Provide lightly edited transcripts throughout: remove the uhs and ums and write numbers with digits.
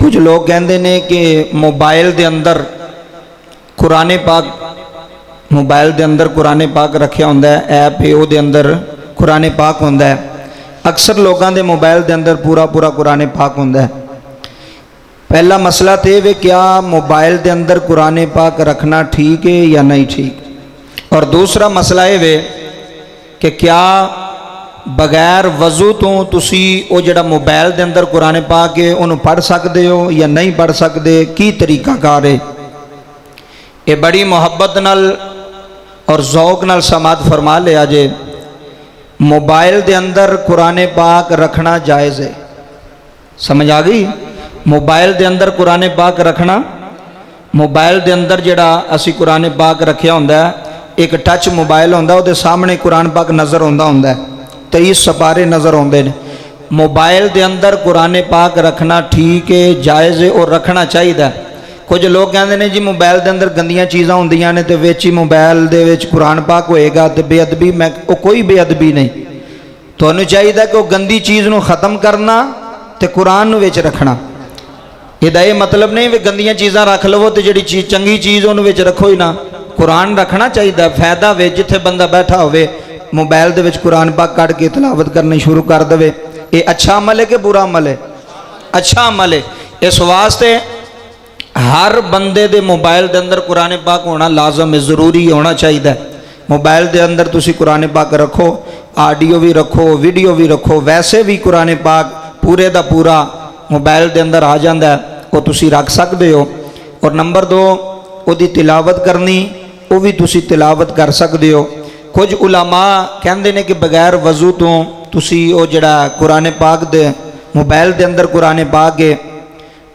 کچھ لوگ کہتے ہیں کہ موبائل دے اندر قرآن پاک قرآن پاک رکھیا ہوندا ہے، ایپ ہے وہ دے اندر قرآن پاک ہوندا ہے۔ اکثر لوگوں دے موبائل دے اندر پورا قرآن پاک ہوندا ہے۔ پہلا مسئلہ تے وہ کیا موبائل دے اندر قرآن پاک رکھنا ٹھیک ہے یا نہیں ٹھیک، اور دوسرا مسئلہ یہ کہ کیا بغیر وضو تو تسی وہ جڑا موبائل دے اندر قرآن پاک ہے انہوں پڑھ سکتے ہو یا نہیں پڑھ سکتے، کی طریقہ کار ہے؟ یہ بڑی محبت نال اور ذوق نال سماعت فرما لیا جے، موبائل دے اندر قرآن پاک رکھنا جائز ہے۔ سمجھ آ گئی؟ موبائل دے اندر قرآن پاک رکھنا، موبائل دے اندر جڑا اسی قرآن پاک رکھیا ہوندا ہے، ایک ٹچ موبائل ہوندا ہے، وہ دے سامنے قرآن پاک نظر ہوندا ہے، 23 سپارے نظر ہوندے نے۔ موبائل دے اندر قرآن پاک رکھنا ٹھیک ہے، جائز ہے اور رکھنا چاہیے۔ کچھ لوگ کہتے ہیں جی موبائل دے اندر گندیاں چیزاں ہوندیاں نے تے وچ ہی موبائل دے وچ قرآن پاک ہوئے گا تے بے ادبی، میں کوئی بے ادبی نہیں، تانوں چاہیے کہ وہ گندی چیز نو ختم کرنا تے قرآن نو وچ رکھنا۔ یہ مطلب نہیں کہ گندیاں چیزاں رکھ لو تے جڑی چیز چنگی چیز انہوں وچ رکھو ہی نہ، قرآن رکھنا چاہیے۔ فائدہ وے جتھے بندہ بیٹھا ہوئے موبائل دے وچ قرآن پاک کٹ کے تلاوت کرنی شروع کر دے، یہ اچھا عمل ہے کہ برا عمل ہے؟ اچھا عمل ہے۔ اس واسطے ہر بندے دے موبائل دے اندر قرآن پاک ہونا لازم ہے، ضروری ہونا چاہیے۔ موبائل دے اندر تسی قرآن پاک رکھو، آڈیو بھی رکھو، ویڈیو بھی رکھو، ویسے بھی قرآن پاک پورے دا پورا موبائل دے اندر آ جاندہ ہے، وہ تسی رکھ سکتے ہو۔ اور نمبر 2، وہ دی تلاوت کرنی، وہ بھی تسی تلاوت کر سکتے ہو۔ کچھ علماء کہندے نے کہ بغیر وضو تو تسی وہ جڑا قرآن پاک دے موبائل دے اندر قرآن پاک ہے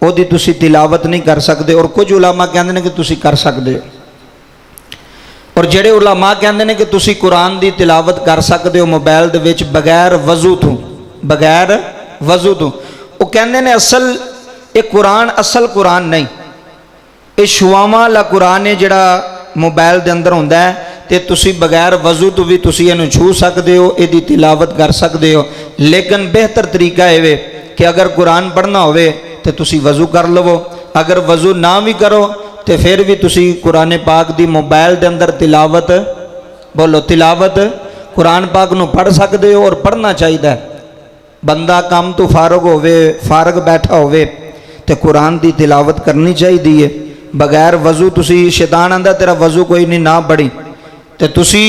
وہ دی تسی تلاوت نہیں کر سکتے، اور کچھ علماء کہندے نے کہ تسی کر سکتے ہو۔ اور جڑے علماء کہندے نے کہ تسی قرآن دی تلاوت کر سکتے ہو موبائل دے وچ بغیر وضو تو، وہ کہندے نے اصل یہ قرآن اصل قرآن نہیں، یہ شواما والا قرآن ہے جڑا موبائل دے اندر ہوندا ہے، تے تسی بغیر وضو تو بھی تسی اینو چھو سکتے ہو، یہ دی تلاوت کر سکتے ہو۔ لیکن بہتر طریقہ ہے کہ اگر قرآن پڑھنا ہوئے تو تسی وضو کر لو، اگر وضو نہ بھی کرو تو پھر بھی تسی قرآن پاک دی موبائل دے اندر تلاوت تلاوت قرآن پاک نو پڑھ سکتے ہو، اور پڑھنا چاہیے۔ بندہ کام تو فارغ بیٹھا ہوئے تو قرآن دی تلاوت کرنی چاہیے۔ بغیر وضو تسی شیطان آندا تیرا وضو کوئی نہیں نہ پڑھی، تو تسی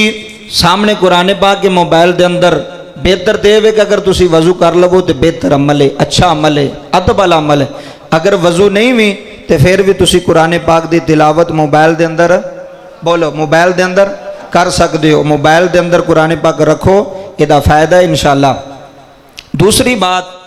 سامنے قرآن پاک کے موبائل دے اندر بہتر تے ہے کہ اگر تسی وضو کر لو تو بہتر عمل ہے، اچھا عمل ہے، ادب والا عمل ہے۔ اگر وضو نہیں بھی تو پھر بھی تسی قرآن پاک دی تلاوت موبائل دے اندر موبائل دے اندر کر سکتے ہو۔ موبائل دے اندر قرآن پاک رکھو، یہ دا فائدہ ہے انشاءاللہ۔ دوسری بات